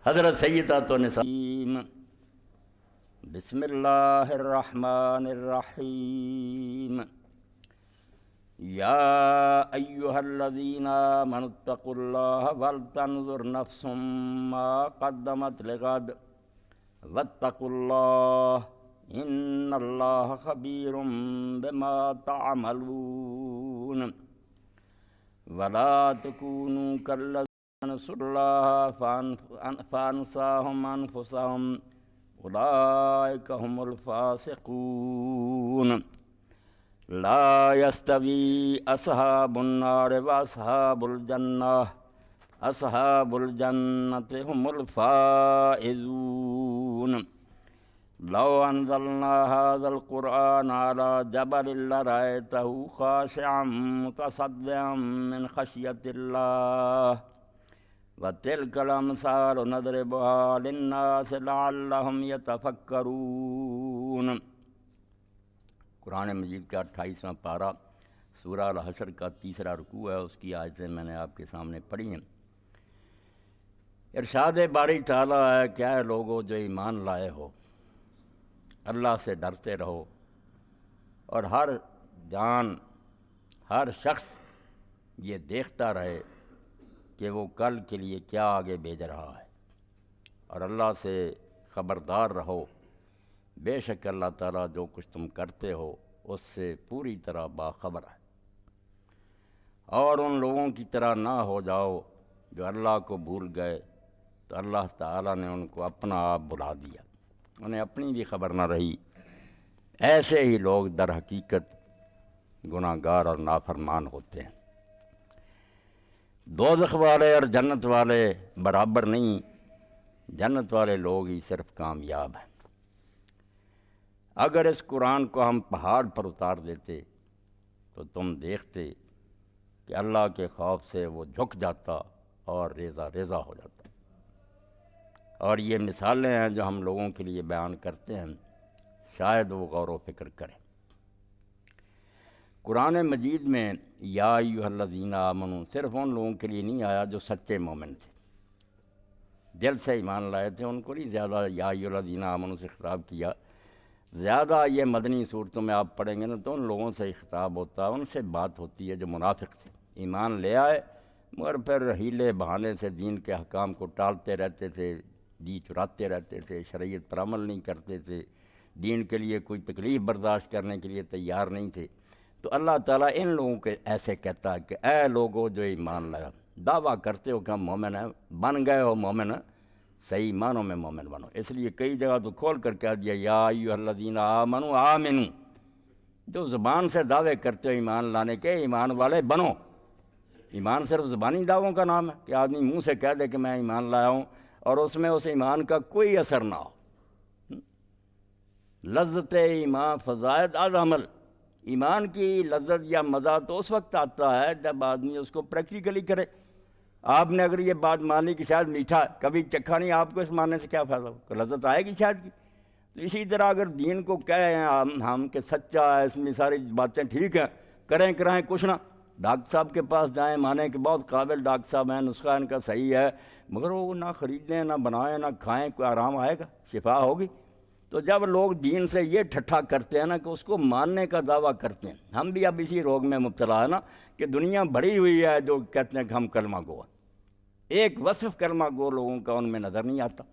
حضرت سیدہ تو نساء بسم اللہ الرحمن الرحیم یا ایہا الذین آمنوا اتقوا اللہ ولتنظر نفس ما قدمت لغد واتقوا اللہ ان اللہ خبیر بما تعملون ولا تکونوا کالذین نسوا اللہ فانساہم انفسہم اولئک هم الفاسقون لا يستوي اصحاب النار واصحاب الجنہ اصحاب الجنة هم الفائزون لو انزلنا هذا القرآن على جبل لرأيته خاشعا متصدعا من خشية الله وتلك الأمثال نضربها للناس لعلهم يتفكرون۔ قرآن مجید کا 28واں پارہ سورہ الحشر کا 3 رکوع ہے، اس کی آیتیں میں نے آپ کے سامنے پڑھی ہیں۔ ارشاد باری تعالیٰ ہے کہ اے لوگو جو ایمان لائے ہو، اللہ سے ڈرتے رہو، اور ہر جان ہر شخص یہ دیکھتا رہے کہ وہ کل کے لیے کیا آگے بھیج رہا ہے، اور اللہ سے خبردار رہو، بے شک اللہ تعالیٰ جو کچھ تم کرتے ہو اس سے پوری طرح باخبر ہے۔ اور ان لوگوں کی طرح نہ ہو جاؤ جو اللہ کو بھول گئے تو اللہ تعالیٰ نے ان کو اپنا آپ بلا دیا، انہیں اپنی بھی خبر نہ رہی۔ ایسے ہی لوگ در حقیقت گناہ گار اور نافرمان ہوتے ہیں۔ دوزخ والے اور جنت والے برابر نہیں، جنت والے لوگ ہی صرف کامیاب ہیں۔ اگر اس قرآن کو ہم پہاڑ پر اتار دیتے تو تم دیکھتے کہ اللہ کے خوف سے وہ جھک جاتا اور ریزہ ریزہ ہو جاتا۔ اور یہ مثالیں ہیں جو ہم لوگوں کے لیے بیان کرتے ہیں، شاید وہ غور و فکر کریں۔ قرآن مجید میں یا ایھا الذین آمنوا صرف ان لوگوں کے لیے نہیں آیا جو سچے مومن تھے، دل سے ایمان لائے تھے، ان کو نہیں زیادہ یا ایھا الذین آمنوا سے خطاب کیا۔ زیادہ یہ مدنی صورتوں میں آپ پڑھیں گے نا تو ان لوگوں سے خطاب ہوتا ہے، ان سے بات ہوتی ہے جو منافق تھے، ایمان لے آئے مگر پھر ہیلے بہانے سے دین کے احکام کو ٹالتے رہتے تھے، جی چراتے رہتے تھے، شریعت پر عمل نہیں کرتے تھے، دین کے لیے کوئی تکلیف برداشت کرنے کے لیے تیار نہیں تھے۔ تو اللہ تعالیٰ ان لوگوں کے ایسے کہتا ہے کہ اے لوگو جو ایمان لایا، دعویٰ کرتے ہو کہ ہم مومن ہیں، بن گئے ہو مومن، صحیح معنوں میں مومن بنو۔ اس لیے کئی جگہ تو کھول کر کہہ دیا یا ایھا الذین آمنوا آمنوا، جو زبان سے دعوے کرتے ہو ایمان لانے کے، ایمان والے بنو۔ ایمان صرف زبانی دعووں کا نام ہے کہ آدمی منہ سے کہہ دے کہ میں ایمان لایا ہوں اور اس میں اس ایمان کا کوئی اثر نہ ہو۔ لذت ایمان فزائد از عمل، ایمان کی لذت یا مزہ تو اس وقت آتا ہے جب آدمی اس کو پریکٹیکلی کرے۔ آپ نے اگر یہ بات مانی کہ شاید میٹھا کبھی چکھا نہیں، آپ کو اس ماننے سے کیا فائدہ ہو؟ لذت آئے گی شاید کی۔ تو اسی طرح اگر دین کو کہیں ہم کہ سچا ہے، اس میں ساری باتیں ٹھیک ہیں، کرائیں کچھ نہ، ڈاکٹر صاحب کے پاس جائیں، مانیں کہ بہت قابل ڈاکٹر صاحب ہیں، نسخہ ان کا صحیح ہے، مگر وہ نہ خریدیں نہ بنائیں نہ کھائیں، کوئی آرام آئے گا؟ شفا ہوگی؟ تو جب لوگ دین سے یہ ٹھٹھا کرتے ہیں نا کہ اس کو ماننے کا دعویٰ کرتے ہیں، ہم بھی اب اسی روگ میں مبتلا ہے نا کہ دنیا بھری ہوئی ہے جو کہتے ہیں کہ ہم کلمہ گو ہیں، ایک وصف کلمہ گو لوگوں کا ان میں نظر نہیں آتا۔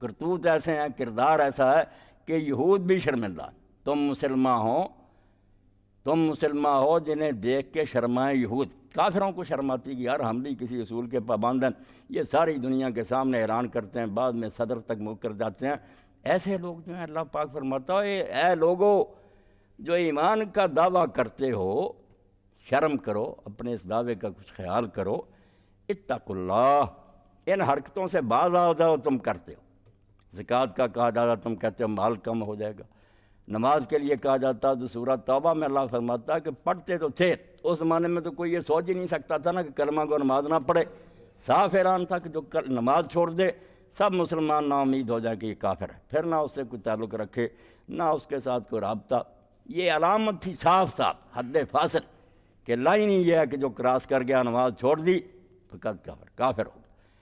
کرتوت ایسے ہیں، کردار ایسا ہے کہ یہود بھی شرمندہ، تم مسلمہ ہو جنہیں دیکھ کے شرمائیں یہود۔ کافروں کو شرماتی کہ یار ہم بھی کسی اصول کے پابند ہیں، یہ ساری دنیا کے سامنے اعلان کرتے ہیں، بعد میں صدر تک منہ کر جاتے ہیں۔ ایسے لوگ جو ہیں اللہ پاک فرماتا ہے اے لوگو جو ایمان کا دعویٰ کرتے ہو، شرم کرو، اپنے اس دعوے کا کچھ خیال کرو، اتقوا اللہ، ان حرکتوں سے باز آ جاؤ تم کرتے ہو۔ زکوٰۃ کا کہا جاتا تم کہتے ہو مال کم ہو جائے گا، نماز کے لیے کہا جاتا تو سورہ توبہ میں اللہ فرماتا ہے کہ پڑھتے تو تھے، اس زمانے میں تو کوئی یہ سوچ ہی نہیں سکتا تھا نا کہ کلمہ کو نماز نہ پڑھے، صاف اعلان تھا کہ جو نماز چھوڑ دے سب مسلمان نا امید ہو جائے کہ یہ کافر ہے، پھر نہ اس سے کوئی تعلق رکھے نہ اس کے ساتھ کوئی رابطہ۔ یہ علامت تھی صاف حد فاصل کہ لائن ہی یہ ہے کہ جو کراس کر گیا نماز چھوڑ دی فقط کافر ہو،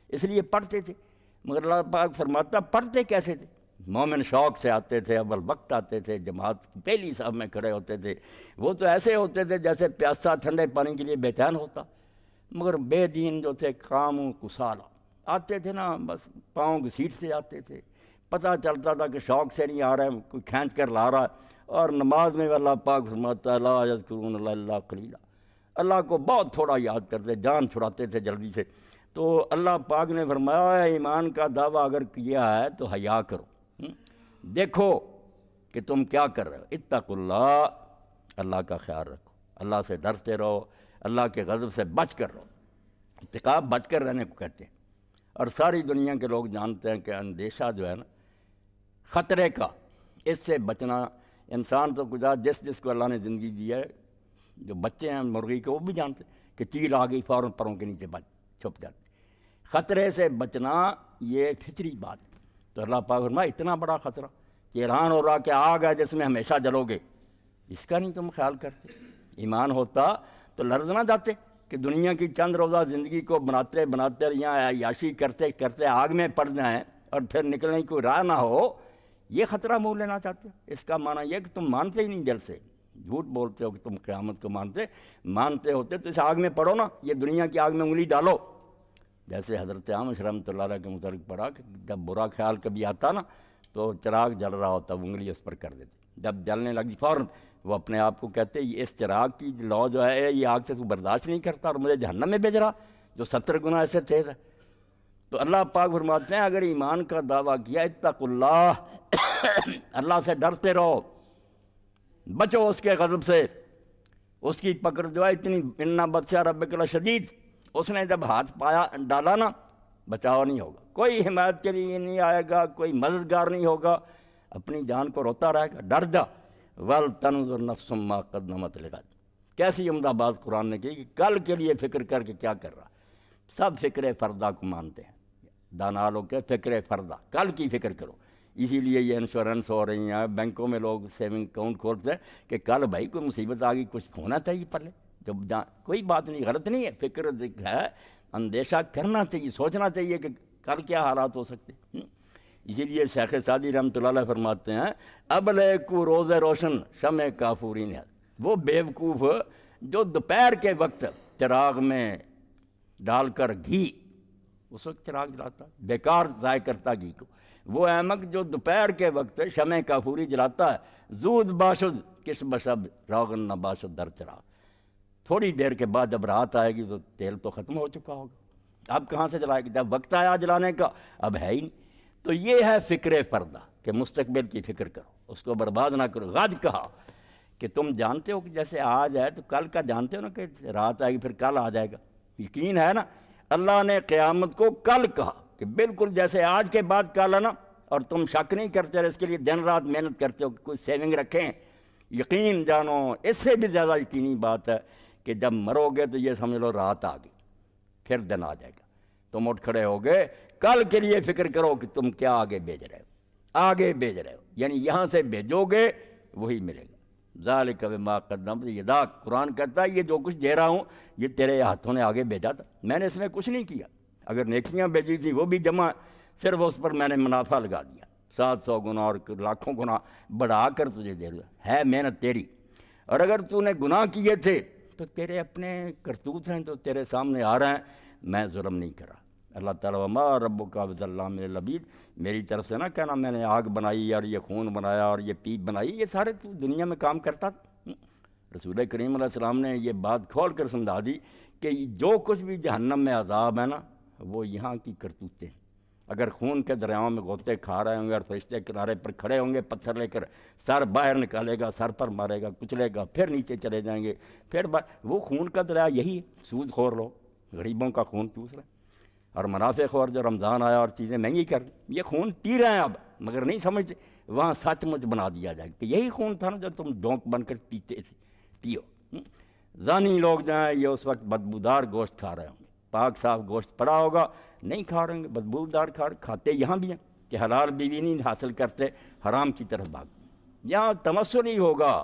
اس لیے پڑھتے تھے۔ مگر اللہ پاک فرماتا پڑھتے کیسے تھے؟ مومن شوق سے آتے تھے، اول وقت آتے تھے، جماعت کی پہلی صف میں کھڑے ہوتے تھے، وہ تو ایسے ہوتے تھے جیسے پیاسا ٹھنڈے پانی کے لیے بے چین ہوتا، مگر بے دین جو تھے کاموں کسالہ آتے تھے نا، بس پاؤں گھسیٹ سے آتے تھے، پتہ چلتا تھا کہ شوق سے نہیں آ رہا ہے، کوئی کھینچ کر لا رہا ہے۔ اور نماز میں اللہ پاک فرماتا ہے لا یذکرون اللہ الا قلیلا، اللہ کو بہت تھوڑا یاد کرتے، جان چھڑاتے تھے جلدی سے۔ تو اللہ پاک نے فرمایا ایمان کا دعویٰ اگر کیا ہے تو حیا کرو، دیکھو کہ تم کیا کر رہے ہو، اتقوا اللہ، اللہ کا خیال رکھو، اللہ سے ڈرتے رہو، اللہ کے غضب سے بچ کر رہو۔ اتقاء بچ کر رہنے کو کہتے ہیں، اور ساری دنیا کے لوگ جانتے ہیں کہ اندیشہ جو ہے نا خطرے کا، اس سے بچنا انسان تو گزار جس کو اللہ نے زندگی دی ہے، جو بچے ہیں مرغی کے وہ بھی جانتے ہیں کہ چیل آ گئی فوراً پروں کے نیچے چھپ جاتے، خطرے سے بچنا یہ فطری بات ہے۔ تو اللہ پاک فرمایا اتنا بڑا خطرہ کہ اعلان ہو رہا کہ آگ ہے جس میں ہمیشہ جلو گے، اس کا نہیں تم خیال کرتے؟ ایمان ہوتا تو لرز نہ جاتے کہ دنیا کی چند روزہ زندگی کو بناتے بناتے یہاں عیاشی کرتے کرتے آگ میں پڑ جائیں اور پھر نکلنے کی کوئی راہ نہ ہو، یہ خطرہ مول لینا چاہتے ہو؟ اس کا معنی یہ کہ تم مانتے ہی نہیں دل سے، جھوٹ بولتے ہو کہ تم قیامت کو مانتے ہوتے تو اس آگ میں پڑو نا، یہ دنیا کی آگ میں انگلی ڈالو۔ جیسے حضرت عامش رحمۃ اللہ علیہ کے متعلق پڑھا کہ جب برا خیال کبھی آتا نا تو چراغ جل رہا ہوتا، وہ انگلی اس پر کر دیتے، جب جلنے لگی فوراً وہ اپنے آپ کو کہتے اس چراغ کی لو جو ہے یہ آگ سے تو برداشت نہیں کرتا اور مجھے جہنم میں بھیج رہا جو 70 گنا ایسے تیز ہے۔ تو اللہ پاک فرماتے ہیں اگر ایمان کا دعویٰ کیا اتقوا اللہ، اللہ سے ڈرتے رہو، بچو اس کے غضب سے، اس کی پکڑ جو ہے اتنی انا بطش ربک لشدید، اس نے جب ہاتھ پایا ڈالا نا بچاؤ نہیں ہوگا، کوئی حمایت کے لیے نہیں آئے گا، کوئی مددگار نہیں ہوگا، اپنی جان کو روتا رہے گا، ڈر جا۔ وَلْتَنْظُرْ نَفْسٌ مَّا قَدَّمَتْ لِغَدٍ، کیسی عمدہ بات قرآن نے کی کہ کل کے لیے فکر کر کے کیا کر رہا۔ سب فکر فردہ کو مانتے ہیں، دانا لوگ کے فکر فردہ، کل کی فکر کرو۔ اسی لیے یہ انشورنس ہو رہی ہیں، بینکوں میں لوگ سیونگ اکاؤنٹ کھولتے ہیں کہ کل بھائی کوئی مصیبت آ گئی، کچھ ہونا چاہیے پہلے، جب کوئی بات نہیں، غلط نہیں ہے، فکر ہے، اندیشہ کرنا چاہیے، سوچنا چاہیے کہ کل کیا حالات ہو سکتے ہیں۔ اسی لیے شیخ سعدی رحمۃ اللہ علیہ فرماتے ہیں ابلے کو روز روشن شمع کافورین ہے، وہ بیوقوف جو دوپہر کے وقت چراغ میں ڈال کر گھی، اس وقت چراغ جلاتا بیکار ضائع کرتا گھی کو، وہ احمق جو دوپہر کے وقت شمع کافوری جلاتا ہے، زود باشد کس بشب روغن نہ باشد در چراغ، تھوڑی دیر کے بعد جب رات آئے گی تو تیل تو ختم ہو چکا ہوگا، اب کہاں سے جلائے گی؟ جب وقت آیا جلانے کا اب ہے ہی نہیں۔ تو یہ ہے فکر فردہ کہ مستقبل کی فکر کرو، اس کو برباد نہ کرو۔ غد کہا کہ تم جانتے ہو کہ جیسے آج ہے تو کل کا جانتے ہو نا کہ رات آئے گی پھر کل آ جائے گا، یقین ہے نا؟ اللہ نے قیامت کو کل کہا کہ بالکل جیسے آج کے بعد کل ہے نا، اور تم شک نہیں کرتے اور اس کے لیے دن رات محنت کرتے ہو کہ کوئی سیونگ رکھیں، یقین جانو اس سے بھی زیادہ یقینی بات ہے کہ جب مرو گے تو یہ سمجھ لو رات آ گئی، پھر دن آ جائے گا، تم اٹھ کھڑے ہو گئے، کل کے لیے فکر کرو کہ تم کیا آگے بھیج رہے ہو، آگے بھیج رہے ہو، یعنی یہاں سے بھیجو گے وہی ملے گا۔ ذالک بما قدمت یداک، قرآن کہتا ہے یہ جو کچھ دے رہا ہوں یہ تیرے ہاتھوں نے آگے بھیجا تھا، میں نے اس میں کچھ نہیں کیا، اگر نیکیاں بھیجی تھیں وہ بھی جمع، صرف اس پر میں نے منافع لگا دیا، 700 گنا اور لاکھوں گنا بڑھا کر تجھے دے دیا، ہے محنت تیری، اور اگر تو نے گناہ کیے تھے تو تیرے اپنے کرتوت ہیں تو تیرے سامنے آ رہے ہیں، میں ظلم نہیں کر رہا۔ اللہ تعالیٰ وما ربک بظلام للعبید، میری طرف سے نہ کہنا میں نے آگ بنائی اور یہ خون بنایا اور یہ پیپ بنائی، یہ سارے تو دنیا میں کام کرتا تھا۔ رسول کریم علیہ السلام نے یہ بات کھول کر سمجھا دی کہ جو کچھ بھی جہنم میں عذاب ہے نا وہ یہاں کی کرتوتیں، اگر خون کے دریاؤں میں غوطے کھا رہے ہوں گے اور فرشتے کنارے پر کھڑے ہوں گے پتھر لے کر، سر باہر نکالے گا، سر پر مارے گا، کچلے گا، پھر نیچے چلے جائیں گے، پھر وہ خون کا دریا یہی ہے، سود خور لوگ غریبوں کا خون چوس رہے ہیں، اور منافع خور جو رمضان آیا اور چیزیں مہنگی کر یہ خون پی رہے ہیں اب، مگر نہیں سمجھتے، وہاں سچ مچ بنا دیا جائے کہ یہی خون تھا نا جو تم ڈونک بن کر پیتے تھے، پیو۔ زانی لوگ جائیں یہ اس وقت بدبودار گوشت کھا رہے ہوں گے، پاک صاف گوشت پڑا ہوگا نہیں کھا رہے ہوں گے، بدبودار کھاتے یہاں بھی ہیں کہ حلال بیوی نہیں حاصل کرتے، حرام کی طرف بھاگ، یہاں تمثل ہی ہوگا،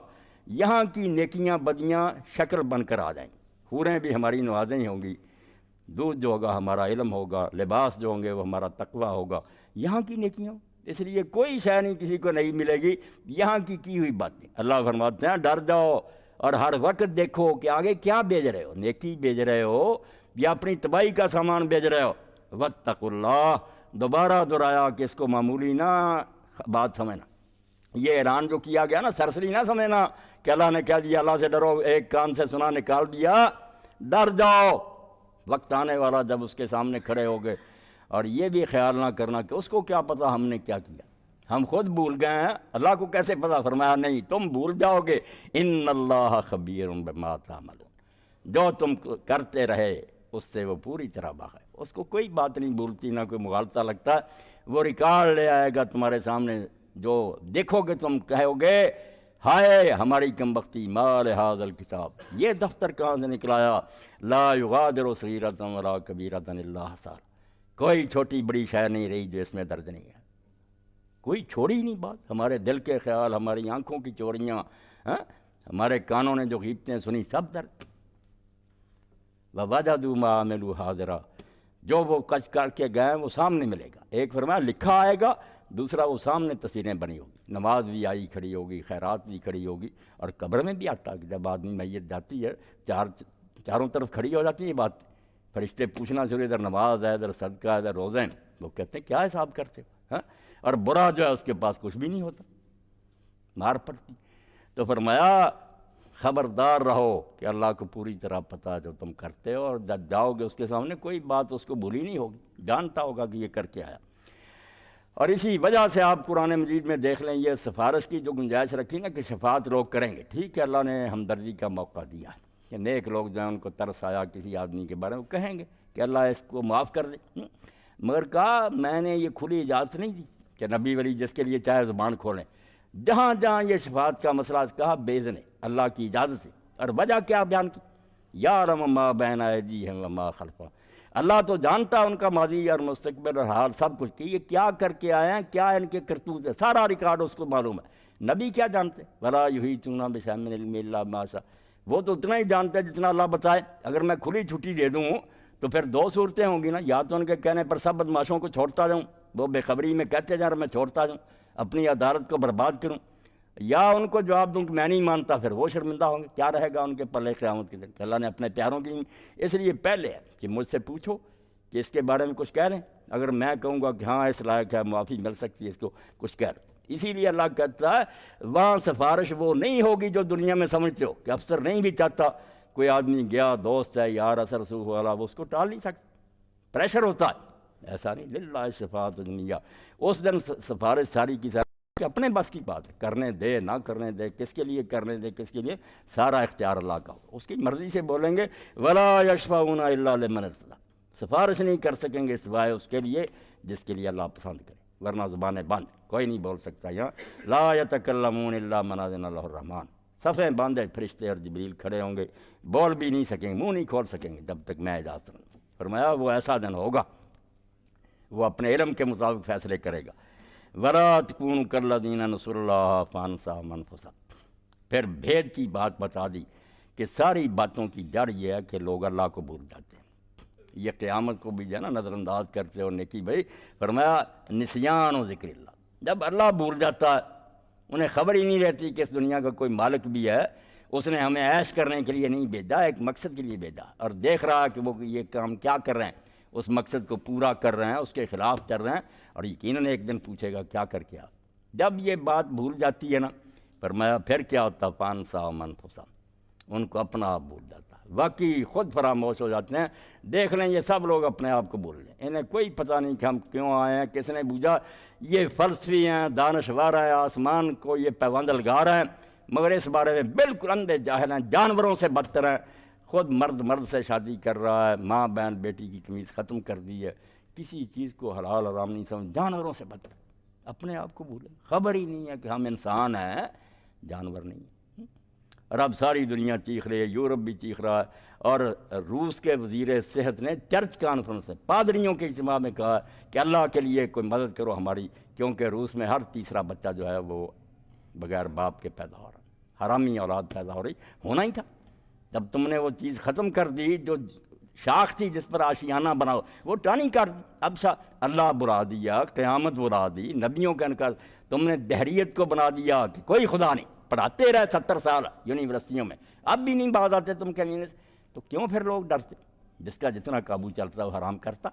یہاں کی نیکیاں بدیاں شکل بن کر آ جائیں، حوریں بھی ہماری نوازیں ہی ہوں گی، دودھ جو ہوگا ہمارا علم ہوگا، لباس جو ہوں گے وہ ہمارا تقویٰ ہوگا، یہاں کی نیکیاں۔ اس لیے کوئی شے نہیں کسی کو نہیں ملے گی یہاں کی ہوئی باتیں۔ اللہ فرماتے ہیں ڈر جاؤ اور ہر وقت دیکھو کہ آگے کیا بیچ رہے ہو، نیکی بیچ رہے ہو یا اپنی تباہی کا سامان بیچ رہے ہو۔ واتقوا اللہ، دوبارہ دہرایا کہ اس کو معمولی نہ بات سمجھنا، یہ اعلان جو کیا گیا نا سرسری نہ سمجھنا کہ اللہ نے کہہ دیا اللہ سے ڈرو، ایک کان سے سنا نکال دیا، ڈر جاؤ۔ وقت آنے والا جب اس کے سامنے کھڑے ہو گئے، اور یہ بھی خیال نہ کرنا کہ اس کو کیا پتہ ہم نے کیا کیا، ہم خود بھول گئے ہیں، اللہ کو کیسے پتہ؟ فرمایا نہیں، تم بھول جاؤ گے، ان اللہ خبیر بما تعملون، جو تم کرتے رہے اس سے وہ پوری طرح باخبر ہے۔ اس کو کوئی بات نہیں بھولتی، نہ کوئی مغالطہ لگتا ہے، وہ ریکارڈ لے آئے گا تمہارے سامنے، جو دیکھو گے تم کہو گے ہائے ہماری کم بختی، ما لہذا الکتاب، یہ دفتر کہاں سے نکلایا، لا یغادر صغیرۃ ولا کبیرۃ الا احصاها، کوئی چھوٹی بڑی شے نہیں رہی جو اس میں درج نہیں ہے، کوئی چھوڑی نہیں بات، ہمارے دل کے خیال، ہماری آنکھوں کی چوریاں، ہمارے کانوں نے جو غیبتیں سنی سب درج۔ وَوَجَدُوا مَا عَمِلُوا حَاضِرًا، جو وہ کچھ کر کے گئے وہ سامنے ملے گا، ایک فرمایا لکھا آئے گا، دوسرا وہ سامنے تصویریں بنی ہوگی، نماز بھی آئی کھڑی ہوگی، خیرات بھی کھڑی ہوگی، اور قبر میں بھی آتا کہ جب آدمی میت جاتی ہے چاروں طرف کھڑی ہو جاتی ہے یہ بات، فرشتے پوچھنا شروع، ادھر نماز ہے، ادھر صدقہ ہے، ادھر روزے ہیں، وہ کہتے ہیں کیا حساب کرتے ہو، اور برا جو ہے اس کے پاس کچھ بھی نہیں ہوتا، مار پڑتی۔ تو فرمایا خبردار رہو کہ اللہ کو پوری طرح پتہ ہے جو تم کرتے ہو، اور جب جاؤ گے اس کے سامنے کوئی بات اس کو بھولی نہیں ہوگی، جانتا ہوگا کہ یہ کر کے آیا۔ اور اسی وجہ سے آپ قرآن مجید میں دیکھ لیں یہ سفارش کی جو گنجائش رکھی نا کہ شفاعت لوگ کریں گے، ٹھیک ہے اللہ نے ہمدردی کا موقع دیا ہے کہ نیک لوگ جو ہیں ان کو ترس آیا کسی آدمی کے بارے میں، وہ کہیں گے کہ اللہ اس کو معاف کر دے، مگر کہا میں نے یہ کھلی اجازت نہیں دی کہ نبی ولی جس کے لیے چاہے زبان کھولیں، جہاں جہاں یہ شفاعت کا مسئلہ کہا بے اذن اللہ کی اجازت سے، اور وجہ کیا بیان کی، یعلم ما بین ایدیہم وما خلفہم، اللہ تو جانتا ان کا ماضی اور مستقبل اور حال سب کچھ، کہ یہ کیا کر کے آئے ہیں، کیا ان کے کرتوت ہے، سارا ریکارڈ اس کو معلوم ہے۔ نبی کیا جانتے، ولا یحیطون بشیء من علم الا بما شاء، وہ تو اتنا ہی جانتے ہیں جتنا اللہ بتائے۔ اگر میں کھلی چھٹی دے دوں تو پھر دو صورتیں ہوں گی نا، یا تو ان کے کہنے پر سب بدماشوں کو چھوڑتا جاؤں، وہ بے خبری میں کہتے جا رہا میں چھوڑتا جاؤں، اپنی عدالت کو برباد کروں، یا ان کو جواب دوں کہ میں نہیں مانتا، پھر وہ شرمندہ ہوں گے، کیا رہے گا ان کے پلے قیامت کے دن، کہ اللہ نے اپنے پیاروں کی۔ اس لیے پہلے ہے کہ مجھ سے پوچھو کہ اس کے بارے میں کچھ کہہ رہے ہیں، اگر میں کہوں گا کہ ہاں اس لائق ہے معافی مل سکتی ہے اس کو، کچھ کہہ رہے، اسی لیے اللہ کہتا ہے وہاں سفارش وہ نہیں ہوگی جو دنیا میں سمجھتے ہو کہ افسر نہیں بھی چاہتا، کوئی آدمی گیا دوست ہے یار اثر رسوخ والا، وہ اس کو ٹال نہیں سکتا، پریشر ہوتا ہے، ایسا نہیں، للہ شفاعت دنیا، اس دن سفارش ساری کی ساری کہ اپنے بس کی بات ہے، کرنے دے نہ کرنے دے، کس کے لیے کرنے دے کس کے لیے، سارا اختیار اللہ کا ہو، اس کی مرضی سے بولیں گے، ولا یشفعون الا لمن ارتضی، سفارش نہیں کر سکیں گے سوائے اس کے لیے جس کے لیے اللہ پسند کرے، ورنہ زبانیں بند، کوئی نہیں بول سکتا۔ یہاں لا یتکلمون الا من اذن له الرحمن، صفیں باندھے فرشتے اور جبریل کھڑے ہوں گے، بول بھی نہیں سکیں گے، منہ نہیں کھول سکیں گے جب تک میں اجازت نہ دوں۔ فرمایا وہ ایسا دن ہوگا، وہ اپنے علم کے مطابق فیصلے کرے گا۔ وَلَا تَكُونُوا كَالَّذِينَ نَسُوا اللَّهَ فَأَنسَاهُمْ أَنفُسَهُمْ، پھر بھید کی بات بتا دی کہ ساری باتوں کی جڑ یہ ہے کہ لوگ اللہ کو بھول جاتے ہیں، یہ قیامت کو بھی جو ہے نا نظر انداز کرتے اور نیکی بھائی، فرمایا نسیان و ذکر اللہ، جب اللہ بھول جاتا ہے، انہیں خبر ہی نہیں رہتی کہ اس دنیا کا کوئی مالک بھی ہے، اس نے ہمیں عیش کرنے کے لیے نہیں بھیجا، ایک مقصد کے لیے بھیجا، اور دیکھ رہا ہے کہ وہ یہ کام کیا کر رہے ہیں، اس مقصد کو پورا کر رہے ہیں، اس کے خلاف چل رہے ہیں، اور یقیناً ایک دن پوچھے گا کیا کر کے آ۔ جب یہ بات بھول جاتی ہے نا، فرمایا پھر کیا ہوتا، فَأَنسَاهُمْ أَنفُسَهُمْ، ان کو اپنا آپ بھول جاتا ہے، واقعی خود فراموش ہو جاتے ہیں۔ دیکھ لیں یہ سب لوگ اپنے آپ کو بھول لیں، انہیں کوئی پتہ نہیں کہ ہم کیوں آئے ہیں، کس نے بوجھا، یہ فلسفی ہیں، دانشور ہیں، آسمان کو یہ پیوند لگا رہے ہیں، مگر اس بارے میں بالکل اندھے جاہل ہیں، جانوروں سے بدتر ہیں، خود مرد مرد سے شادی کر رہا ہے، ماں بہن بیٹی کی تمیز ختم کر دی ہے، کسی چیز کو حلال حرام نہیں سمجھ، جانوروں سے بدتر، اپنے آپ کو بھولے، خبر ہی نہیں ہے کہ ہم انسان ہیں، جانور نہیں ہیں۔ اور اب ساری دنیا چیخ رہی ہے، یورپ بھی چیخ رہا ہے، اور روس کے وزیر صحت نے چرچ کانفرنس میں پادریوں کے اجتماع میں کہا کہ اللہ کے لیے کوئی مدد کرو ہماری، کیونکہ روس میں ہر تیسرا بچہ جو ہے وہ بغیر باپ کے پیدا ہو رہا ہے، حرامی اولاد پیدا ہو رہی، ہونا ہی تھا۔ جب تم نے وہ چیز ختم کر دی جو شاخ تھی جس پر آشیانہ بناؤ، وہ ٹانی کر دی۔ اب اللہ برا دیا، قیامت برا دی، نبیوں کا انکار، تم نے دہریت کو بنا دیا کہ کوئی خدا نہیں، پڑھاتے رہے 70 سال یونیورسٹیوں میں، اب بھی نہیں باز آتے تم کہیں، تو کیوں پھر لوگ ڈرتے؟ جس کا جتنا قابو چلتا ہے وہ حرام کرتا۔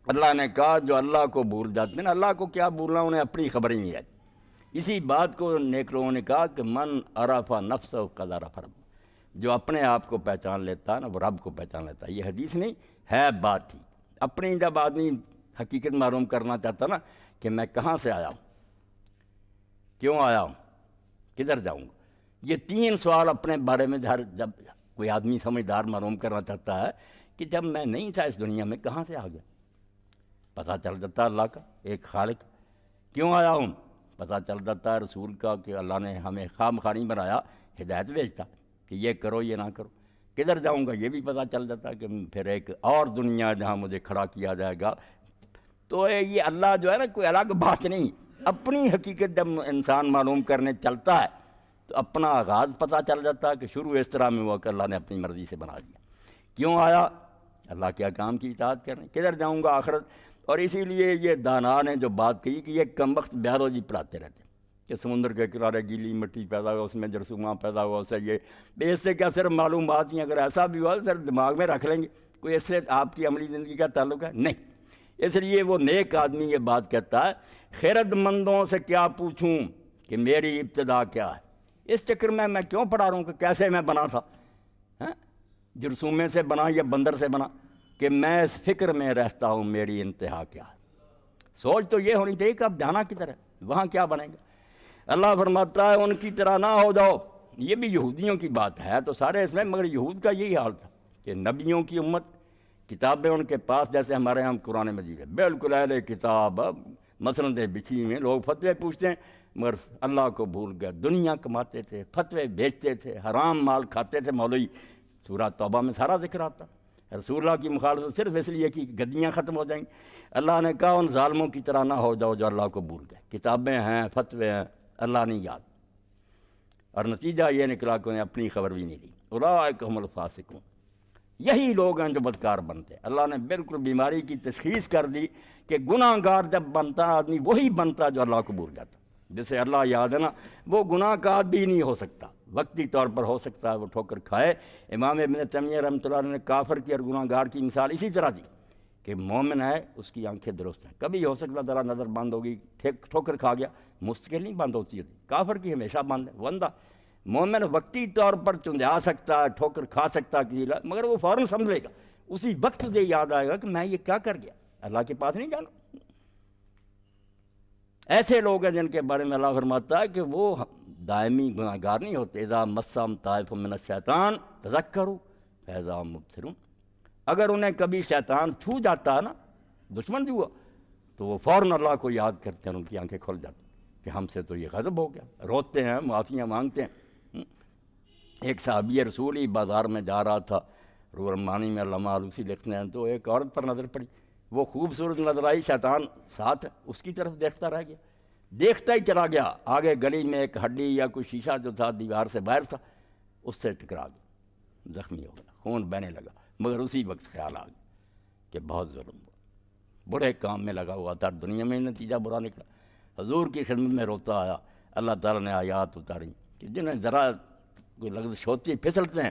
اللہ نے کہا جو اللہ کو بھول جاتے ہیں، اللہ کو کیا بھولنا، انہیں اپنی خبر ہی نہیں ہے۔ اسی بات کو نیک لوگوں نے کہا کہ من عرف نفسہ قد عرف رب، جو اپنے آپ کو پہچان لیتا ہے نا وہ رب کو پہچان لیتا ہے۔ یہ حدیث نہیں ہے، بات ہی اپنی، جب آدمی حقیقت معلوم کرنا چاہتا نا کہ میں کہاں سے آیا ہوں، کیوں آیا ہوں، کدھر جاؤں گا، یہ 3 سوال اپنے بارے میں جب کوئی آدمی سمجھدار معلوم کرنا چاہتا ہے کہ جب میں نہیں تھا اس دنیا میں کہاں سے آ گیا، پتہ چل جاتا ہے اللہ کا ایک خالق، کیوں آیا ہوں پتہ چل جاتا ہے رسول کا کہ اللہ نے ہمیں خواہ مخواہ نہیں بنایا، ہدایت بھیجتا کہ یہ کرو یہ نہ کرو، کدھر جاؤں گا یہ بھی پتہ چل جاتا ہے کہ پھر ایک اور دنیا جہاں مجھے کھڑا کیا جائے گا۔ تو یہ اللہ جو ہے نا کوئی الگ بات نہیں، اپنی حقیقت جب انسان معلوم کرنے چلتا ہے تو اپنا آغاز پتہ چل جاتا ہے کہ شروع اس طرح میں ہوا کہ اللہ نے اپنی مرضی سے بنا دیا، کیوں آیا اللہ کے احکام کی اطاعت کرنے، کدھر جاؤں گا آخرت۔ اور اسی لیے یہ دانا نے جو بات کہی کہ یہ کم وقت بیالوجی پڑھاتے رہتے کہ سمندر کے کنارے گیلی مٹی پیدا ہوا، اس میں جرثومہ پیدا ہوا، اسے یہ اس سے کیا صرف معلومات ہیں، اگر ایسا بھی ہوا تو صرف دماغ میں رکھ لیں گے، کوئی اس سے آپ کی عملی زندگی کا تعلق ہے نہیں۔ اس لیے وہ نیک آدمی یہ بات کہتا ہے خیرت مندوں سے کیا پوچھوں کہ میری ابتدا کیا ہے، اس چکر میں کیوں پڑھا رہا ہوں کہ کیسے میں بنا تھا، جرثومے سے بنا یا بندر سے بنا، کہ میں اس فکر میں رہتا ہوں میری انتہا کیا ہے۔ سوچ تو یہ ہونی چاہیے کہ اب جانا کدھر ہے، وہاں کیا بنے گا۔ اللہ فرماتا ہے ان کی طرح نہ ہو جاؤ، یہ بھی یہودیوں کی بات ہے تو سارے اس میں، مگر یہود کا یہی حال تھا کہ نبیوں کی امت، کتابیں ان کے پاس، جیسے ہمارے ہاں قرآن مجید ہے، بالکل اہل کتاب، مسندیں بچھی ہوئی ہیں، لوگ فتوے پوچھتے ہیں مگر اللہ کو بھول گئے، دنیا کماتے تھے، فتوے بیچتے تھے، حرام مال کھاتے تھے۔ مولوی سورہ توبہ میں سارا ذکر آتا، رسول اللہ کی مخالفت صرف اس لیے کہ گدیاں ختم ہو جائیں گی۔ اللہ نے کہا ان ظالموں کی طرح نہ ہو جاؤ جو اللہ کو بھول گئے، کتابیں ہیں، فتوے ہیں، اللہ نہیں یاد، اور نتیجہ یہ نکلا کہ انہیں اپنی خبر بھی نہیں دی۔ اولئک هم الفاسقون، یہی لوگ ہیں جو بدکار بنتے ہیں۔ اللہ نے بالکل بیماری کی تشخیص کر دی کہ گناہ گار جب بنتا آدمی وہی بنتا جو اللہ کو بھول جاتا، جسے اللہ یاد ہے نا وہ گناہ کا عادی نہیں ہو سکتا، وقتی طور پر ہو سکتا ہے وہ ٹھوکر کھائے۔ امام ابن تیمیہ رحمۃ اللہ علیہ نے کافر کی اور گناہ گار کی مثال اسی طرح دی کہ مومن ہے اس کی آنکھیں درست ہیں، کبھی ہو سکتا ذرا نظر بند ہوگی، ٹھوکر کھا گیا، مستقل نہیں بند ہوتی ہے، کافر کی ہمیشہ بند ہے۔ بندہ مومن وقتی طور پر چندھا سکتا ہے، ٹھوکر کھا سکتا ہے، مگر وہ فوراً سمجھے گا، اسی وقت سے یاد آئے گا کہ میں یہ کیا کر گیا، اللہ کے پاس نہیں جانا۔ ایسے لوگ ہیں جن کے بارے میں اللہ فرماتا ہے کہ وہ دائمی گناہ گار نہیں ہوتے۔ اذا مسم طائف من الشیطان تذکروا فاذا هم مبصرون، اگر انہیں کبھی شیطان چھو جاتا ہے نا، دشمن جو ہوا، تو وہ فوراً اللہ کو یاد کرتے ہیں، ان کی آنکھیں کھل جاتی کہ ہم سے تو یہ غضب ہو گیا، روتے ہیں، معافیاں مانگتے ہیں۔ ایک صحابی رسول ہی بازار میں جا رہا تھا، روح المعانی میں علامہ آلوسی لکھتے ہیں، تو ایک عورت پر نظر پڑی، وہ خوبصورت نظر آئی، شیطان ساتھ اس کی طرف دیکھتا رہ گیا، دیکھتا ہی چلا گیا، آگے گلی میں ایک ہڈی یا کوئی شیشہ جو تھا دیوار سے باہر تھا اس سے ٹکرا گیا، زخمی ہو گیا، خون بہنے لگا، مگر اسی وقت خیال آ گیا کہ بہت ظلم ہوا، بڑے کام میں لگا ہوا تھا، دنیا میں نتیجہ برا نکلا، حضور کی خدمت میں روتا آیا، اللہ تعالیٰ نے آیات اتاری کہ جنہیں ذرا کوئی لغزش ہوتی ہے پھسلتے ہیں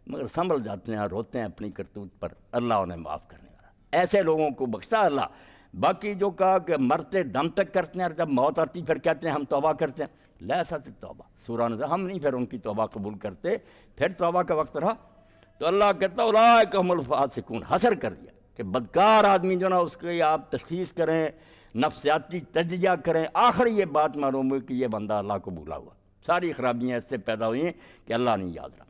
مگر سنبھل جاتے ہیں، روتے ہیں اپنی کرتوت پر، اللہ انہیں معاف کرنے والا، ایسے لوگوں کو بخشا اللہ۔ باقی جو کہا کہ مرتے دم تک کرتے ہیں اور جب موت آتی پھر کہتے ہیں ہم توبہ کرتے ہیں، لیسا توبہ سورہ نظر، ہم نہیں پھر ان کی توبہ قبول کرتے، پھر توبہ کا وقت رہا تو اللہ کہتا اولئک هم الفاسقون، حسر کر دیا کہ بدکار آدمی جو نا اس کی آپ تشخیص کریں، نفسیاتی تجزیہ کریں، آخر یہ بات معلوم ہوئی کہ یہ بندہ اللہ کو بھولا ہوا، ساری خرابیاں اس سے پیدا ہوئی ہیں کہ اللہ نہیں یاد رہا۔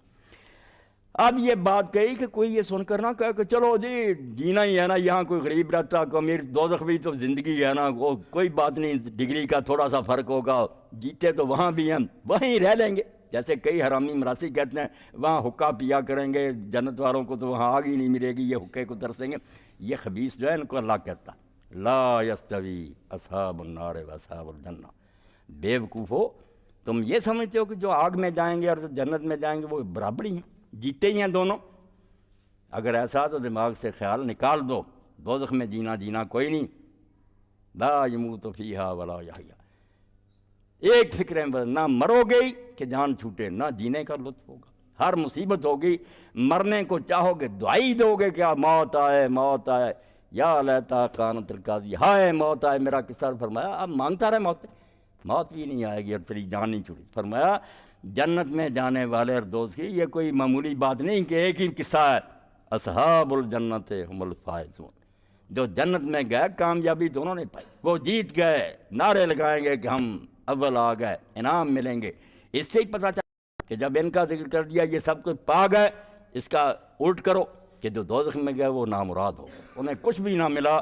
اب یہ بات کہی کہ کوئی یہ سن کر نہ کہا کہ چلو جی جینا ہی ہے نا، یہاں کوئی غریب رہتا کوئی امیر، دوزخ بھی تو زندگی ہے نا، وہ کوئی بات نہیں، ڈگری کا تھوڑا سا فرق ہوگا، جیتے تو وہاں بھی ہم وہیں رہ لیں گے، جیسے کئی حرامی مراسی کہتے ہیں وہاں حقہ پیا کریں گے، جنت والوں کو تو وہاں آگ ہی نہیں ملے گی، یہ حقے کو ترسیں گے۔ یہ خبیث جو ہے ان کو اللہ کہتا لا یستوی اصحاب النار و اصحاب الجنہ، بے وقوف ہو تم یہ سمجھتے ہو کہ جو آگ میں جائیں گے اور جو جنت میں جائیں گے وہ برابری ہیں، جیتے ہی ہیں دونوں، اگر ایسا تو دماغ سے خیال نکال دو، دوزخ میں جینا کوئی نہیں، لا یموت فیہا ولا یحیا، ایک فکر ہے نہ مرو گے کہ جان چھوٹے، نہ جینے کا لطف ہوگا، ہر مصیبت ہوگی، مرنے کو چاہو گے دعائی دو گے کہ موت آئے موت آئے، یا لیتا کانت القاضیہ، ہائے موت آئے میرا قصہ۔ فرمایا اب مانگتا رہے موت بھی نہیں آئے گی اور تیری جان نہیں چھوٹی۔ فرمایا جنت میں جانے والے اور دوست کی یہ کوئی معمولی بات نہیں کہ ایک ہی قصہ ہے، اصحاب الجنت هم الفائزون، جو جنت میں گئے کامیابی دونوں نے پائی، وہ جیت گئے، نعرے لگائیں گے کہ ہم اول آ گئے، انعام ملیں گے۔ اس سے ہی پتہ چلا کہ جب ان کا ذکر کر دیا یہ سب کچھ پا گئے، اس کا الٹ کرو کہ جو دوزخ میں گئے وہ نامراد ہو، انہیں کچھ بھی نہ ملا،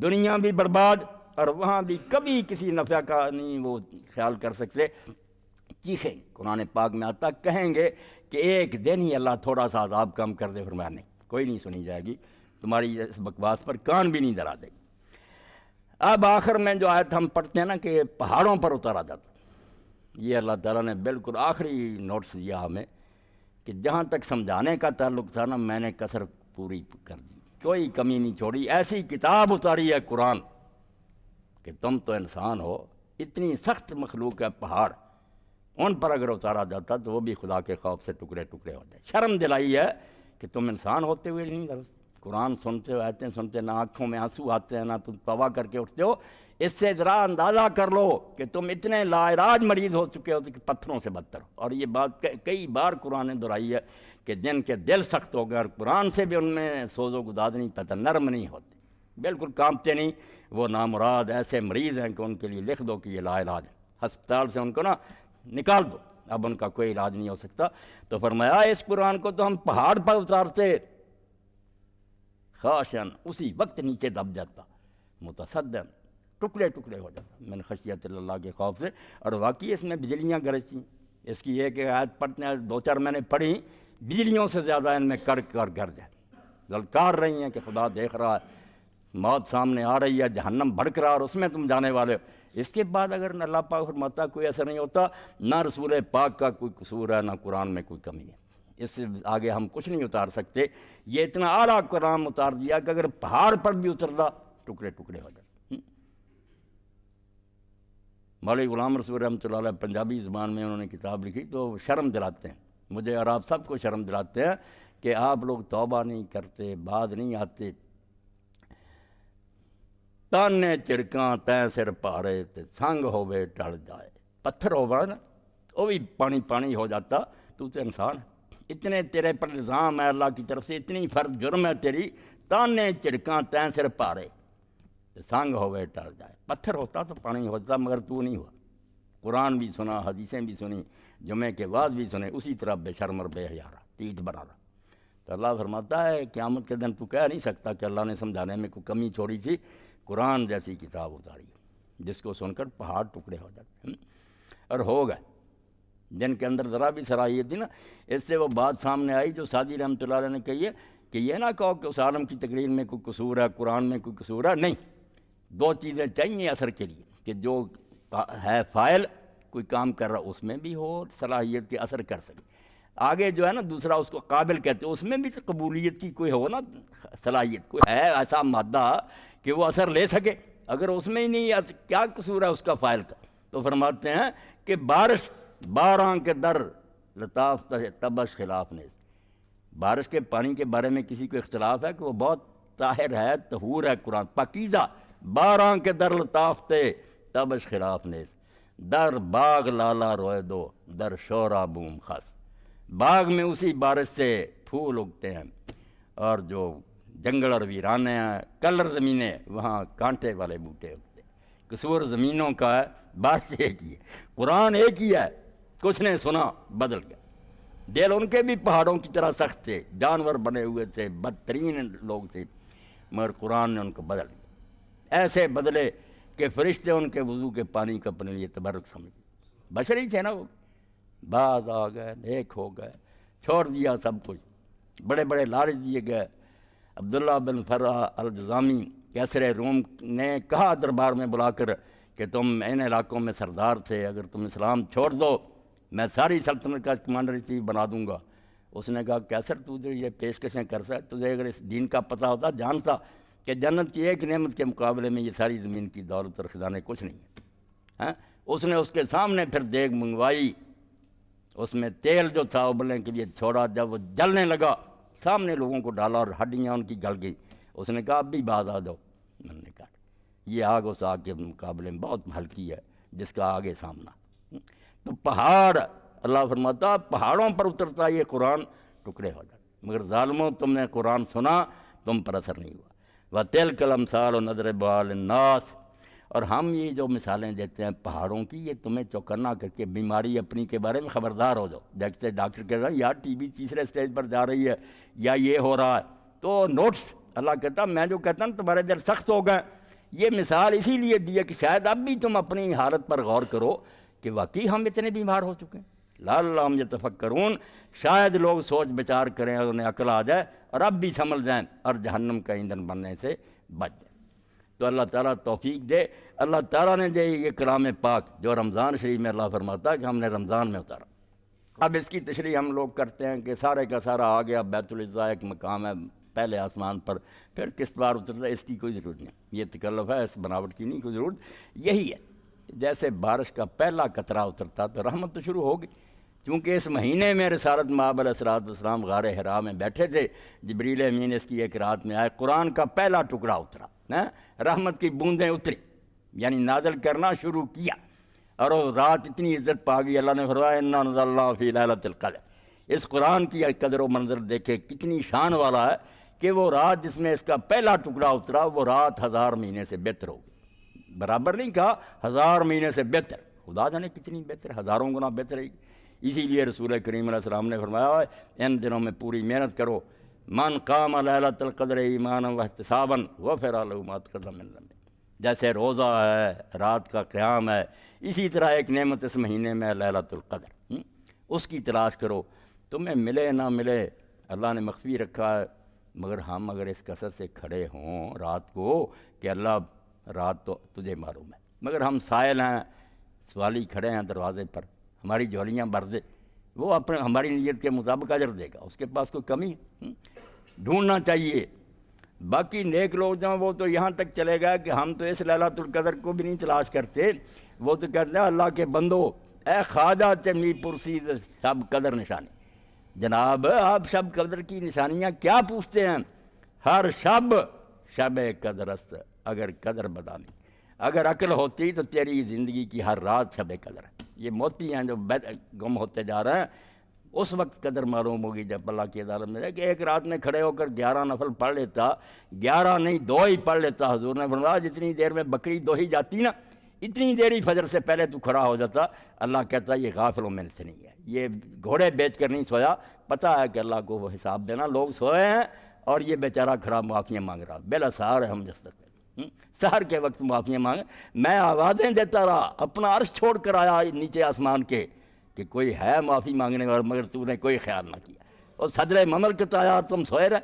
دنیا بھی برباد اور وہاں بھی کبھی کسی نفع کا نہیں وہ خیال کر سکتے۔ چیخیں، قرآن پاک میں آتا کہیں گے کہ ایک دن ہی اللہ تھوڑا سا عذاب کم کر دے، فرمایا نہیں، کوئی نہیں سنی جائے گی، تمہاری اس بکواس پر کان بھی نہیں دھرا دے گی۔ اب آخر میں جو آیت ہم پڑھتے ہیں نا کہ پہاڑوں پر اتارا جاتا، یہ اللہ تعالیٰ نے بالکل آخری نوٹس دیا ہمیں کہ جہاں تک سمجھانے کا تعلق تھا نا میں نے کسر پوری کر دی، کوئی کمی نہیں چھوڑی، ایسی کتاب اتاری ہے قرآن کہ تم تو انسان ہو، اتنی سخت مخلوق ہے پہاڑ، ان پر اگر اتارا جاتا تو وہ بھی خدا کے خوف سے ٹکڑے ٹکڑے ہو جائے۔ شرم دلائی ہے کہ تم انسان ہوتے ہوئے نہیں لرزتے، قرآن سنتے ہو، آیتیں سنتے، نہ آنکھوں میں آنسو آتے ہیں، نہ تم توبہ کر کے اٹھتے ہو۔ اس سے ذرا اندازہ کر لو کہ تم اتنے لا علاج مریض ہو چکے ہو کہ پتھروں سے بدتر ہو۔ اور یہ بات کئی بار قرآن نے دہرائی ہے کہ جن کے دل سخت ہو گئے اور قرآن سے بھی ان میں سوز و گداز نہیں پتہ، نرم نہیں ہوتے، بالکل کانپتے نہیں، وہ نامراد ایسے مریض ہیں کہ ان کے لیے لکھ دو کہ یہ لا علاج ہے، ہسپتال سے ان کو نا نکال دو، اب ان کا کوئی علاج نہیں ہو سکتا۔ تو فرمایا اس قرآن کو تو ہم پہاڑ پر اتارتے، خاشعن اسی وقت نیچے دب جاتا، متصدعن ٹکڑے ٹکڑے ہو جاتا من خشیت اللہ کے خوف سے۔ اور واقعی اس میں بجلیاں گرجتی ہیں، اس کی ایک آیت پڑھتے ہیں، دو چار میں نے پڑھی، بجلیوں سے زیادہ ان میں کر گرج ہے، للکار رہی ہیں کہ خدا دیکھ رہا ہے، موت سامنے آ رہی ہے، جہنم بھڑک رہا اور اس میں تم جانے والے ہو۔ اس کے بعد اگر اللہ پاک فرماتا کوئی ایسا نہیں ہوتا، نہ رسول پاک کا کوئی قصور ہے، نہ قرآن میں کوئی کمی ہے، اس سے آگے ہم کچھ نہیں اتار سکتے۔ یہ اتنا اعلیٰ قرآن اتار دیا کہ اگر پہاڑ پر بھی اترتا ٹکڑے ٹکڑے ہو جاتے۔ مولوی غلام رسول رحمۃ اللہ علیہ پنجابی زبان میں انہوں نے کتاب لکھی تو شرم دلاتے ہیں مجھے اور آپ سب کو شرم دلاتے ہیں کہ آپ لوگ توبہ نہیں کرتے، بعد نہیں آتے، تانے چڑکاں تیں سر پارے تے سنگ ہووے ٹل جائے، پتھر ہوگا نا وہ بھی پانی پانی ہو جاتا، تو انسان ہے، اتنے تیرے پر الزام ہے اللہ کی طرف سے، اتنی فرض جرم ہے تیری، تانے چڑکاں تیں سر پارے تے سنگ ہووے ٹل جائے، پتھر ہوتا تو پانی ہوتا مگر تو نہیں ہوا۔ قرآن بھی سنا، حدیثیں بھی سنی، جمعے کے بعد بھی سنے، اسی طرح بے شرم اور بے حیا رہا، ٹیٹ بنا رہا۔ تو اللہ فرماتا ہے قیامت کے دن تو کہہ نہیں سکتا کہ اللہ نے سمجھانے میں کوئی کمی چھوڑی تھی، قرآن جیسی کتاب اتاری جس کو سن کر پہاڑ ٹکڑے ہو جاتے ہیں، اور ہو گئے جن کے اندر ذرا بھی صلاحیت تھی نا۔ اس سے وہ بات سامنے آئی جو سعدی رحمۃ اللہ علیہ نے کہی ہے کہ یہ نہ کہو کہ اس عالم کی تقریر میں کوئی قصور ہے، قرآن میں کوئی قصور ہے، نہیں، دو چیزیں چاہیے اثر کے لیے کہ جو ہے فاعل کوئی کام کر رہا اس میں بھی ہو صلاحیت کے اثر کر سکے، آگے جو ہے نا دوسرا اس کو قابل کہتے ہیں، اس میں بھی قبولیت کی کوئی ہو نا صلاحیت، کوئی ہے ایسا مادہ کہ وہ اثر لے سکے، اگر اس میں ہی نہیں کیا قصور ہے اس کا فاعل کا۔ تو فرماتے ہیں کہ بارش باراں کے در لطاف تبش خلاف نے، بارش کے پانی کے بارے میں کسی کو اختلاف ہے کہ وہ بہت طاہر ہے، طہور ہے، قرآن پاکیزہ، باراں کے در لطاف تبش خلاف نے، در باغ لالا روئے دو در شورا بوم خس، باغ میں اسی بارش سے پھول اگتے ہیں، اور جو جنگل اور ویرانے ہیں، کلر زمینیں، وہاں کانٹے والے بوٹے اگتے ہیں۔ قصور زمینوں کا ہے، بارش ایک ہی ہے، قرآن ایک ہی ہے، کچھ نے سنا بدل گیا۔ دل ان کے بھی پہاڑوں کی طرح سخت تھے، جانور بنے ہوئے تھے، بدترین لوگ تھے، مگر قرآن نے ان کو بدل دیا، ایسے بدلے کہ فرشتے ان کے وضو کے پانی کا اپنے لیے تبرک سمجھے، بشری تھے نا وہ، بعض آ گئے، نیک ہو گئے، چھوڑ دیا سب کچھ، بڑے بڑے لالچ دیے گئے۔ عبداللہ بن فرح الجزامی کیسر روم نے کہا دربار میں بلا کر کہ تم ان علاقوں میں سردار تھے، اگر تم اسلام چھوڑ دو میں ساری سلطنت کا کمانڈر ان چیف بنا دوں گا۔ اس نے کہا کیسر تو جو یہ پیشکشیں کرتا ہے، تجھے اگر اس دین کا پتہ ہوتا جانتا کہ جنت کی ایک نعمت کے مقابلے میں یہ ساری زمین کی دولت اور خزانے کچھ نہیں ہے۔ اس نے اس کے سامنے پھر دیگ منگوائی، اس میں تیل جو تھا ابلنے کے لیے چھوڑا، جب وہ جلنے لگا سامنے لوگوں کو ڈالا اور ہڈیاں ان کی گل گئی۔ اس نے کہا اب بھی باز آ جاؤ۔ میں نے کہا یہ آگ اس آگ کے مقابلے میں بہت ہلکی ہے جس کا آگے سامنا۔ تو پہاڑ، اللہ فرماتا پہاڑوں پر اترتا یہ قرآن ٹکڑے ہو جاتے، مگر ظالموں تم نے قرآن سنا، تم پر اثر نہیں ہوا۔ وَتِلْكَ الْأَمْثَالُ نَضْرِبُهَا لِلنَّاسِ، اور ہم یہ جو مثالیں دیتے ہیں پہاڑوں کی، یہ تمہیں چوکنا کر کے بیماری اپنی کے بارے میں خبردار ہو جاؤ۔ دیکھتے ڈاکٹر کہتا ہے یار ٹی بی تیسرے سٹیج پر جا رہی ہے یا یہ ہو رہا ہے، تو نوٹس اللہ کہتا میں جو کہتا ہوں تمہارے دل سخت ہو گئے۔ یہ مثال اسی لیے دی ہے کہ شاید اب بھی تم اپنی حالت پر غور کرو کہ واقعی ہم اتنے بیمار ہو چکے ہیں۔ لعلہم یتفکرون، شاید لوگ سوچ بچار کریں اور انہیں عقل آ جائے اور اب بھی سنبھل جائیں اور جہنم کا ایندھن بننے سے بچ جائیں۔ تو اللہ تعالیٰ توفیق دے۔ اللہ تعالیٰ نے دے یہ کلام پاک جو رمضان شریف میں اللہ فرماتا ہے کہ ہم نے رمضان میں اتارا۔ اب اس کی تشریح ہم لوگ کرتے ہیں کہ سارے کا سارا آ گیا، بیت العزا ایک مقام ہے پہلے آسمان پر، پھر کس بار اترتا ہے اس کی کوئی ضرورت نہیں، یہ تکلف ہے، اس بناوٹ کی نہیں کوئی ضرورت۔ یہی ہے جیسے بارش کا پہلا قطرہ اترتا تو رحمت تو شروع ہوگی، چونکہ اس مہینے میں رسالت مآب علیہ السلام غار حرا میں بیٹھے تھے، جبریل امین اس کی ایک رات میں آئے، قرآن کا پہلا ٹکڑا اترا، رحمت کی بوندیں اتری، یعنی نازل کرنا شروع کیا، اور وہ رات اتنی عزت پا گئی، اللہ نے فرمایا انا انزلناہ فی لیلۃ القدر۔ اس قرآن کی قدر و منظر دیکھے کتنی شان والا ہے کہ وہ رات جس میں اس کا پہلا ٹکڑا اترا وہ رات 1000 مہینے سے بہتر ہوگی۔ برابر نہیں کہا، 1000 مہینے سے بہتر، خدا جانے کتنی بہتر، ہزاروں گنا بہتر ہے۔ اسی لیے رسول کریم علیہ السلام نے فرمایا ان دنوں میں پوری محنت کرو، من قام لیلۃ القدر ایمانا واحتسابا غفر لہ ما تقدم من ذنبہ۔ جیسے روزہ ہے، رات کا قیام ہے، اسی طرح ایک نعمت اس مہینے میں لیلۃ القدر، اس کی تلاش کرو، تمہیں ملے نہ ملے اللہ نے مخفی رکھا ہے، مگر ہم اگر اس کثرت سے کھڑے ہوں رات کو کہ اللہ رات تو تجھے معلوم ہے، مگر ہم سائل ہیں، سوالی کھڑے ہیں دروازے پر، ہماری جھولیاں بھر دے، وہ اپنے ہماری نیت کے مطابق اجر دے گا، اس کے پاس کوئی کمی ہے، ڈھونڈنا چاہیے۔ باقی نیک لوگ جو وہ تو یہاں تک چلے گا کہ ہم تو اس لیلۃ القدر کو بھی نہیں تلاش کرتے، وہ تو کہتے ہیں اللہ کے بندو اے خواجہ چمی پرسی شب قدر نشانی، جناب آپ شب قدر کی نشانیاں کیا پوچھتے ہیں؟ ہر شب شب قدر است اگر قدر بدانی، اگر عقل ہوتی تو تیری زندگی کی ہر رات شب قدر ہے۔ یہ موتی ہیں جو گم ہوتے جا رہے ہیں، اس وقت قدر معلوم ہوگی جب اللہ کی عدالت میں جائے کہ ایک رات میں کھڑے ہو کر 11 نفل پڑھ لیتا، 11 نہیں 2 ہی پڑھ لیتا، حضور نے فرمایا جتنی دیر میں بکری دوہی جاتی نا اتنی دیر ہی فجر سے پہلے تو کھڑا ہو جاتا۔ اللہ کہتا ہے یہ غافلوں میں سے نہیں ہے، یہ گھوڑے بیچ کر نہیں سویا، پتہ ہے کہ اللہ کو وہ حساب دینا، لوگ سوئے ہیں اور یہ بیچارہ کھڑا معافیاں مانگ رہا، بالاسحار ہم جستہ سحر کے وقت معافیاں مانگے۔ میں آوازیں دیتا رہا، اپنا عرش چھوڑ کر آیا نیچے آسمان کے کہ کوئی ہے معافی مانگنے والا، مگر تو نے کوئی خیال نہ کیا، اور صدر مملکت آیا تم سوئے رہے،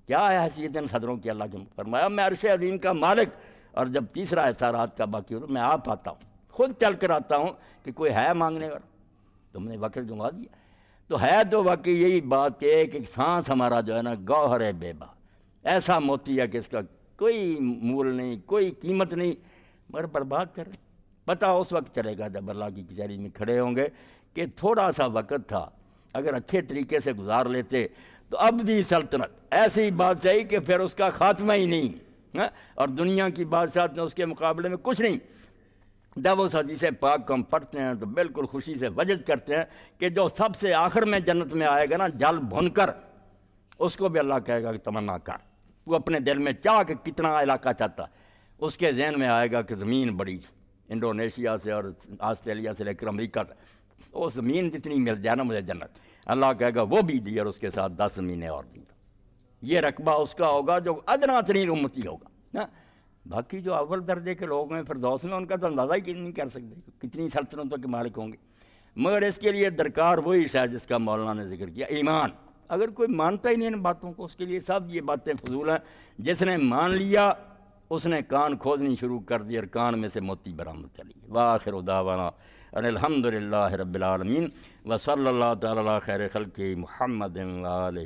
کیا ہے حیثیت ان صدروں کی؟ اللہ کے فرمایا میں عرش عظیم کا مالک، اور جب تیسرا حصہ رات کا باقی ہو تو میں آپ آتا ہوں، خود چل کر آتا ہوں کہ کوئی ہے مانگنے والا، تم نے وقت گنوا دیا۔ تو ہے تو واقعی یہی بات کہ ایک ایک سانس ہمارا جو ہے نا گوہر بے با، ایسا موتی ہے کہ اس کا کوئی مول نہیں، کوئی قیمت نہیں، مگر برباد کر رہے۔ پتہ اس وقت چلے گا جب اللہ کی کچہری میں کھڑے ہوں گے کہ تھوڑا سا وقت تھا، اگر اچھے طریقے سے گزار لیتے تو ابدی سلطنت ایسی بادشاہی کہ پھر اس کا خاتمہ ہی نہیں، اور دنیا کی بادشاہت میں اس کے مقابلے میں کچھ نہیں۔ جب اس حدیث پاک کو ہم پڑھتے ہیں تو بالکل خوشی سے وجد کرتے ہیں کہ جو سب سے آخر میں جنت میں آئے گا نا جل بھن کر، اس کو بھی اللہ کہے گا کہ تمنا کر، وہ اپنے دل میں چاہ کہ کتنا علاقہ چاہتا، اس کے ذہن میں آئے گا کہ زمین بڑی، انڈونیشیا سے اور آسٹریلیا سے لے کر امریکہ تک، وہ زمین جتنی مل جائے نا مجھے جنت، اللہ کہے گا وہ بھی دی اور اس کے ساتھ 10 زمینیں اور دی۔ یہ رقبہ اس کا ہوگا جو ادنا ترین امتی ہوگا۔ باقی جو اول درجے کے لوگ ہیں فردوس میں، ان کا تو اندازہ ہی نہیں کر سکتے کتنی سلطنتوں کے مالک ہوں گے، مگر اس کے لیے درکار وہی شاید جس کا مولانا نے ذکر کیا، ایمان۔ اگر کوئی مانتا ہی نہیں ان باتوں کو، اس کے لیے سب یہ باتیں فضول ہیں۔ جس نے مان لیا اس نے کان کھودنی شروع کر دی اور کان میں سے موتی برآمد چلی۔ وآخر دعوانا ان الحمد للہ رب العالمین وصلی اللہ تعالی علی خیر خلق محمد و آلہ